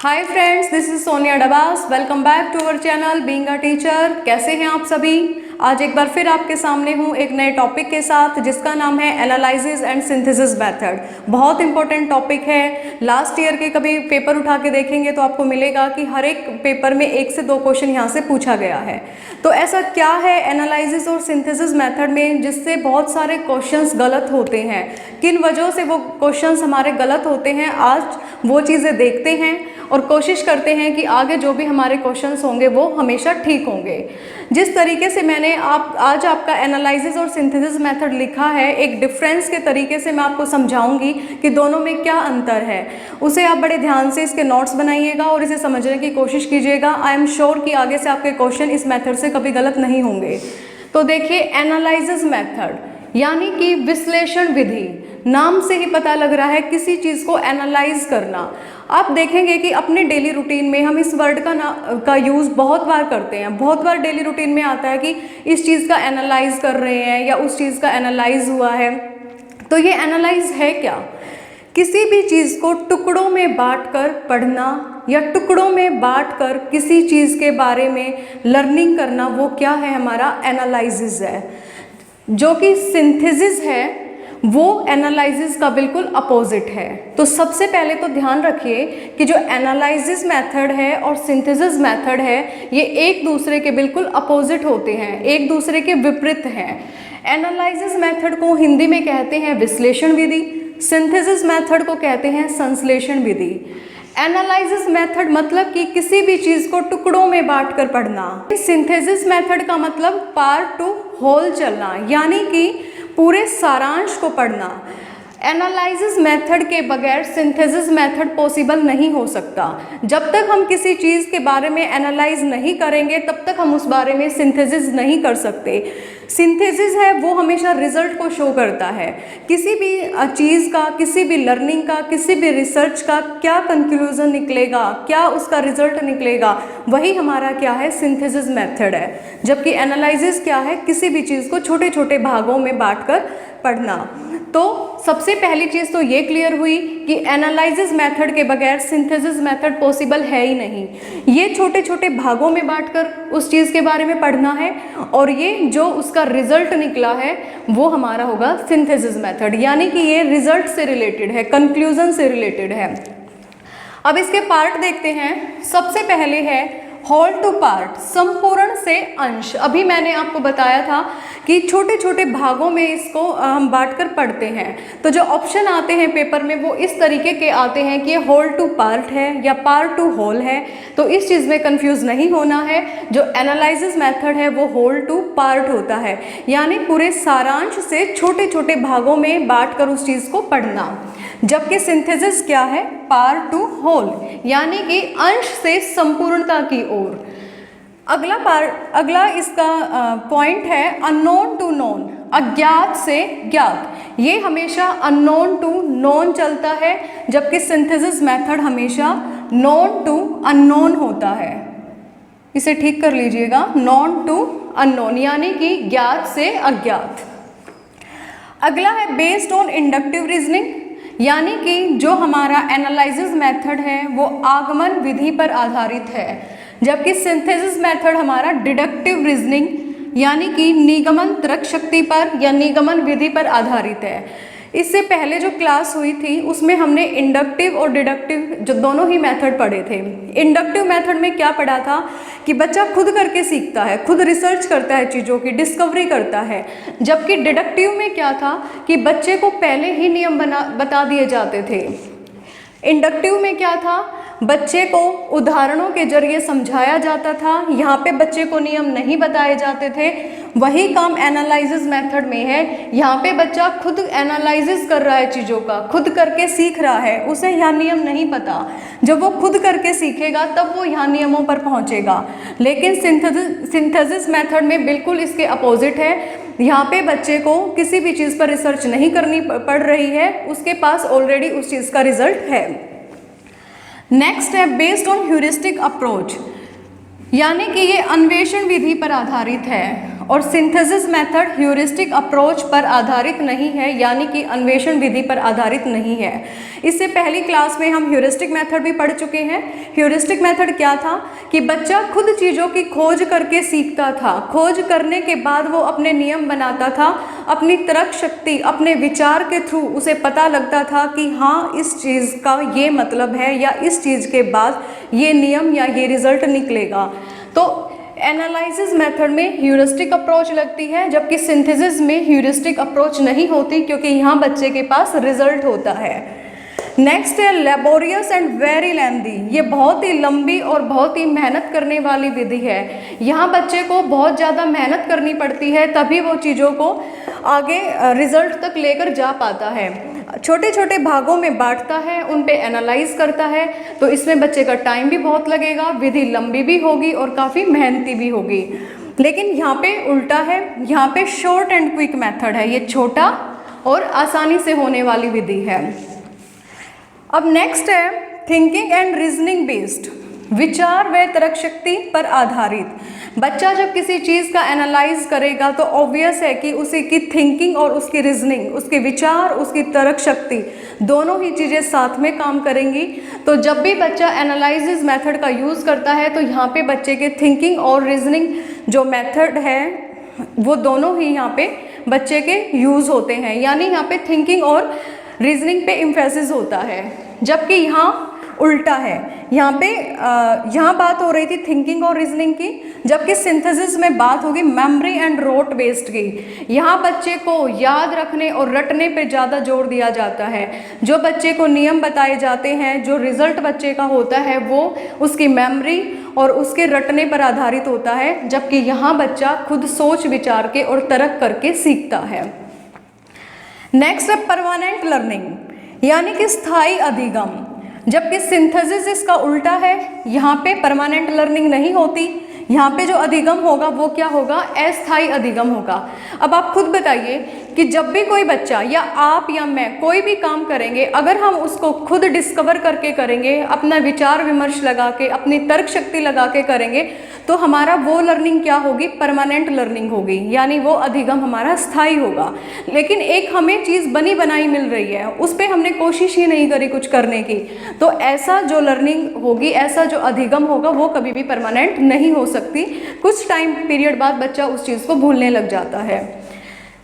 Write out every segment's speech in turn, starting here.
Hi friends, this is Sonia Dabas. Welcome back to our channel being a teacher. कैसे हैं आप सभी? आज एक बार फिर आपके सामने हूँ एक नए टॉपिक के साथ जिसका नाम है एनालिसिस एंड सिंथेसिस मेथड। बहुत इंपॉर्टेंट टॉपिक है। लास्ट ईयर के कभी पेपर उठा के देखेंगे तो आपको मिलेगा कि हर एक पेपर में 1 से 2 क्वेश्चन यहाँ से पूछा गया है। तो ऐसा क्या है एनालिसिस और सिंथेसिस मेथड में जिससे बहुत सारे क्वेश्चंस गलत होते हैं? किन वजहों से वो क्वेश्चंस हमारे गलत होते हैं, आज वो चीज़ें देखते हैं और कोशिश करते हैं कि आगे जो भी हमारे क्वेश्चंस होंगे वो हमेशा ठीक होंगे। जिस तरीके से मैंने आज आपका एनालिसिस और सिंथेसिस मेथड लिखा है, एक डिफरेंस के तरीके से मैं आपको समझाऊंगी कि दोनों में क्या अंतर है। उसे आप बड़े ध्यान से इसके नोट्स बनाइएगा और इसे समझने की कोशिश कीजिएगा। आई एम श्योर कि आगे से आपके क्वेश्चन इस मेथड से कभी गलत नहीं होंगे। तो देखिए, एनालिसिस मेथड यानी कि विश्लेषण विधि, नाम से ही पता लग रहा है किसी चीज़ को एनालाइज करना। आप देखेंगे कि अपने डेली रूटीन में हम इस वर्ड का यूज़ बहुत बार करते हैं। बहुत बार डेली रूटीन में आता है कि इस चीज़ का एनालाइज कर रहे हैं या उस चीज़ का एनालाइज हुआ है। तो ये एनालाइज है क्या? किसी भी चीज़ को टुकड़ों में बांटकर पढ़ना या टुकड़ों में बांटकर किसी चीज़ के बारे में लर्निंग करना, वो क्या है? हमारा एनालिसिस है। जो कि सिंथेसिस है वो एनालिसिस का बिल्कुल अपोजिट है। तो सबसे पहले तो ध्यान रखिए कि जो एनालिसिस मेथड है और सिंथेसिस मेथड है, ये एक दूसरे के बिल्कुल अपोजिट होते हैं, एक दूसरे के विपरीत हैं। एनालिसिस मेथड को हिंदी में कहते हैं विश्लेषण विधि, सिंथेसिस मेथड को कहते हैं संश्लेषण विधि। एनालिसिस मेथड मतलब कि किसी भी चीज़ को टुकड़ों में बांटकर पढ़ना। सिंथेसिस मेथड का मतलब पार्ट टू होल चलना, यानी कि पूरे सारांश को पढ़ना। एनालिसिस मेथड के बगैर सिंथेसिस मेथड पॉसिबल नहीं हो सकता। जब तक हम किसी चीज़ के बारे में एनालाइज नहीं करेंगे तब तक हम उस बारे में सिंथेसिस नहीं कर सकते। सिंथेसिस है वो हमेशा रिजल्ट को शो करता है। किसी भी चीज़ का, किसी भी लर्निंग का, किसी भी रिसर्च का क्या कंक्लूजन निकलेगा, क्या उसका रिजल्ट निकलेगा, वही हमारा क्या है? सिंथेसिस मेथड है। जबकि एनालिसिस क्या है? किसी भी चीज़ को छोटे छोटे भागों में बांटकर पढ़ना। तो सबसे पहली चीज़ तो ये क्लियर हुई कि एनालिसिस मेथड के बगैर सिंथेसिस मेथड पॉसिबल है ही नहीं। ये छोटे छोटे भागों में बांटकर उस चीज़ के बारे में पढ़ना है और ये जो उसका रिजल्ट निकला है वो हमारा होगा सिंथेसिस मेथड, यानी कि ये रिजल्ट से रिलेटेड है, कंक्लूजन से रिलेटेड है। अब इसके पार्ट देखते हैं। सबसे पहले है होल टू पार्ट, संपूर्ण से अंश। अभी मैंने आपको बताया था कि छोटे छोटे भागों में इसको हम बांटकर पढ़ते हैं। तो जो ऑप्शन आते हैं पेपर में वो इस तरीके के आते हैं कि ये होल टू पार्ट है या पार्ट टू होल है। तो इस चीज़ में कंफ्यूज नहीं होना है। जो एनालिसिस मेथड है वो होल टू पार्ट होता है, यानी पूरे सारांश से छोटे छोटे भागों में बांटकर उस चीज़ को पढ़ना। जबकि सिंथेसिस क्या है? पार्ट टू होल, यानी कि अंश से संपूर्णता की ओर। अगला इसका पॉइंट है अननोन टू नोन, अज्ञात से ज्ञात। ये हमेशा अननोन टू नोन चलता है, जबकि सिंथेसिस मेथड हमेशा नोन टू अननोन होता है। इसे ठीक कर लीजिएगा, नोन टू अननोन, यानी कि ज्ञात से अज्ञात। अगला है बेस्ड ऑन इंडक्टिव रीजनिंग, यानी कि जो हमारा एनालिसिस मेथड है वो आगमन विधि पर आधारित है, जबकि सिंथेसिस मेथड हमारा डिडक्टिव रीजनिंग यानी कि निगमन तर्क शक्ति पर या निगमन विधि पर आधारित है। इससे पहले जो क्लास हुई थी उसमें हमने इंडक्टिव और डिडक्टिव जो दोनों ही मेथड पढ़े थे। इंडक्टिव मेथड में क्या पढ़ा था कि बच्चा खुद करके सीखता है, खुद रिसर्च करता है, चीज़ों की डिस्कवरी करता है। जबकि डिडक्टिव में क्या था कि बच्चे को पहले ही नियम बता दिए जाते थे। इंडक्टिव में क्या था? बच्चे को उदाहरणों के जरिए समझाया जाता था, यहाँ पे बच्चे को नियम नहीं बताए जाते थे। वही काम एनालिसिस मेथड में है। यहाँ पे बच्चा खुद एनालिसिस कर रहा है, चीज़ों का खुद करके सीख रहा है, उसे यहाँ नियम नहीं पता। जब वो खुद करके सीखेगा तब वो यहाँ नियमों पर पहुँचेगा। लेकिन सिंथेसिस मेथड में बिल्कुल इसके अपोजिट है। यहाँ पे बच्चे को किसी भी चीज़ पर रिसर्च नहीं करनी पड़ रही है, उसके पास ऑलरेडी उस चीज़ का रिजल्ट है। नेक्स्ट है बेस्ड ऑन ह्यूरिस्टिक अप्रोच, यानी कि ये अन्वेषण विधि पर आधारित है और सिंथेसिस मेथड ह्यूरिस्टिक अप्रोच पर आधारित नहीं है, यानी कि अन्वेषण विधि पर आधारित नहीं है। इससे पहली क्लास में हम ह्यूरिस्टिक मेथड भी पढ़ चुके हैं। ह्यूरिस्टिक मेथड क्या था कि बच्चा खुद चीज़ों की खोज करके सीखता था, खोज करने के बाद वो अपने नियम बनाता था, अपनी तर्क शक्ति, अपने विचार के थ्रू उसे पता लगता था कि हाँ इस चीज़ का ये मतलब है या इस चीज़ के बाद ये नियम या ये रिजल्ट निकलेगा। तो एनालिसिस मेथड में ह्यूरिस्टिक अप्रोच लगती है, जबकि सिंथेसिस में ह्यूरिस्टिक अप्रोच नहीं होती, क्योंकि यहाँ बच्चे के पास रिजल्ट होता है। नेक्स्ट है लेबोरियस एंड वेरी लेंदी। ये बहुत ही लंबी और बहुत ही मेहनत करने वाली विधि है। यहाँ बच्चे को बहुत ज़्यादा मेहनत करनी पड़ती है, तभी वो चीज़ों को आगे रिजल्ट तक लेकर जा पाता है। छोटे छोटे भागों में बांटता है, उन पे एनालाइज करता है, तो इसमें बच्चे का टाइम भी बहुत लगेगा, विधि लंबी भी होगी और काफ़ी मेहनती भी होगी। लेकिन यहाँ पे उल्टा है, यहाँ पे शॉर्ट एंड क्विक मेथड है, ये छोटा और आसानी से होने वाली विधि है। अब नेक्स्ट है थिंकिंग एंड रीजनिंग बेस्ड, विचार व तर्क शक्ति पर आधारित। बच्चा जब किसी चीज़ का एनालाइज करेगा तो ऑब्वियस है कि उसी की थिंकिंग और उसकी रीजनिंग, उसके विचार, उसकी तर्क शक्ति, दोनों ही चीज़ें साथ में काम करेंगी। तो जब भी बच्चा एनालाइसिस मेथड का यूज़ करता है तो यहाँ पे बच्चे के थिंकिंग और रीजनिंग जो मेथड है वो दोनों ही यहाँ पे बच्चे के यूज़ होते हैं, यानी यहाँ पे थिंकिंग और रीजनिंग पे एम्फेसिस होता है, जबकि यहाँ उल्टा है। यहाँ बात हो रही थी थिंकिंग और रीजनिंग की, जबकि सिंथेसिस में बात होगी मेमोरी एंड रोट बेस्ड की। यहाँ बच्चे को याद रखने और रटने पे ज़्यादा जोर दिया जाता है। जो बच्चे को नियम बताए जाते हैं, जो रिजल्ट बच्चे का होता है वो उसकी मेमोरी और उसके रटने पर आधारित होता है, जबकि यहाँ बच्चा खुद सोच विचार के और तर्क करके सीखता है। नेक्स्ट है परमानेंट लर्निंग, यानी कि स्थायी अधिगम, जबकि सिंथेसिस इसका उल्टा है। यहाँ पे परमानेंट लर्निंग नहीं होती, यहाँ पे जो अधिगम होगा वो क्या होगा, अस्थायी अधिगम होगा। अब आप खुद बताइए कि जब भी कोई बच्चा या आप या मैं कोई भी काम करेंगे, अगर हम उसको खुद डिस्कवर करके करेंगे, अपना विचार विमर्श लगा के, अपनी तर्क शक्ति लगा के करेंगे, तो हमारा वो लर्निंग क्या होगी, परमानेंट लर्निंग होगी, यानी वो अधिगम हमारा स्थायी होगा। लेकिन एक हमें चीज़ बनी बनाई मिल रही है, उस पर हमने कोशिश ही नहीं करी कुछ करने की, तो ऐसा जो लर्निंग होगी, ऐसा जो अधिगम होगा वो कभी भी परमानेंट नहीं हो सकती। कुछ टाइम पीरियड बाद बच्चा उस चीज़ को भूलने लग जाता है।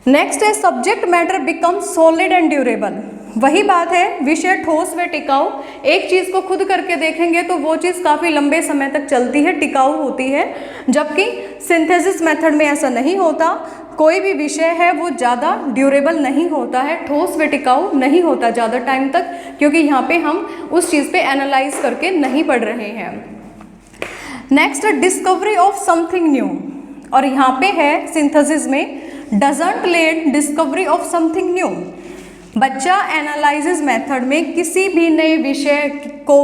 नेक्स्ट है subject matter become solid and durable. वही बात है, विषय ठोस व टिकाऊ। एक चीज़ को खुद करके देखेंगे तो वो चीज़ काफ़ी लंबे समय तक चलती है, टिकाऊ होती है, जबकि सिंथेसिस मेथड में ऐसा नहीं होता। कोई भी विषय है वो ज़्यादा ड्यूरेबल नहीं होता है, ठोस व टिकाऊ नहीं होता ज़्यादा टाइम तक, क्योंकि यहाँ पे हम उस चीज़ पे एनालाइज करके नहीं पढ़ रहे हैं। Next discovery of something new, और यहाँ पे है सिंथेसिस में doesn't let discovery of something new. बच्चा एनालिसिस मेथड में किसी भी नए विषय को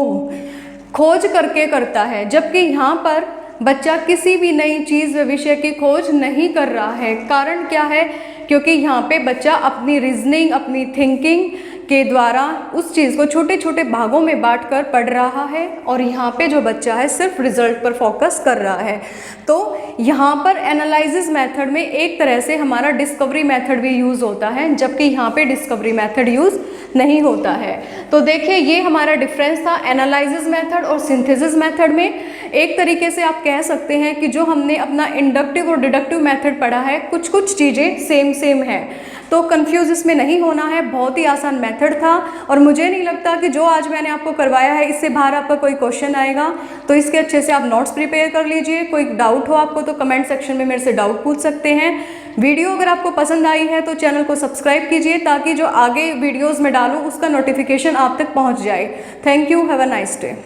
खोज करके करता है, जबकि यहाँ पर बच्चा किसी भी नई चीज़ व विषय की खोज नहीं कर रहा है। कारण क्या है, क्योंकि यहाँ पे बच्चा अपनी रीजनिंग, अपनी थिंकिंग के द्वारा उस चीज़ को छोटे छोटे भागों में बांटकर पढ़ रहा है, और यहाँ पे जो बच्चा है सिर्फ रिजल्ट पर फोकस कर रहा है। तो यहाँ पर एनालिसिस मेथड में एक तरह से हमारा डिस्कवरी मेथड भी यूज़ होता है, जबकि यहाँ पे डिस्कवरी मेथड यूज़ नहीं होता है। तो देखिए ये हमारा डिफरेंस था एनालिसिस मेथड और सिंथेसिस मेथड में। एक तरीके से आप कह सकते हैं कि जो हमने अपना इंडक्टिव और डिडक्टिव मेथड पढ़ा है, कुछ कुछ चीज़ें सेम है, तो कंफ्यूज इसमें नहीं होना है। बहुत ही आसान मेथड था, और मुझे नहीं लगता कि जो आज मैंने आपको करवाया है इससे बाहर आपका कोई क्वेश्चन आएगा। तो इसके अच्छे से आप नोट्स प्रिपेयर कर लीजिए। कोई डाउट हो आपको तो कमेंट सेक्शन में मेरे से डाउट पूछ सकते हैं। वीडियो अगर आपको पसंद आई है तो चैनल को सब्सक्राइब कीजिए, ताकि जो आगे वीडियोज़ में डालूँ उसका नोटिफिकेशन आप तक पहुँच जाए। Thank you, have a nice day.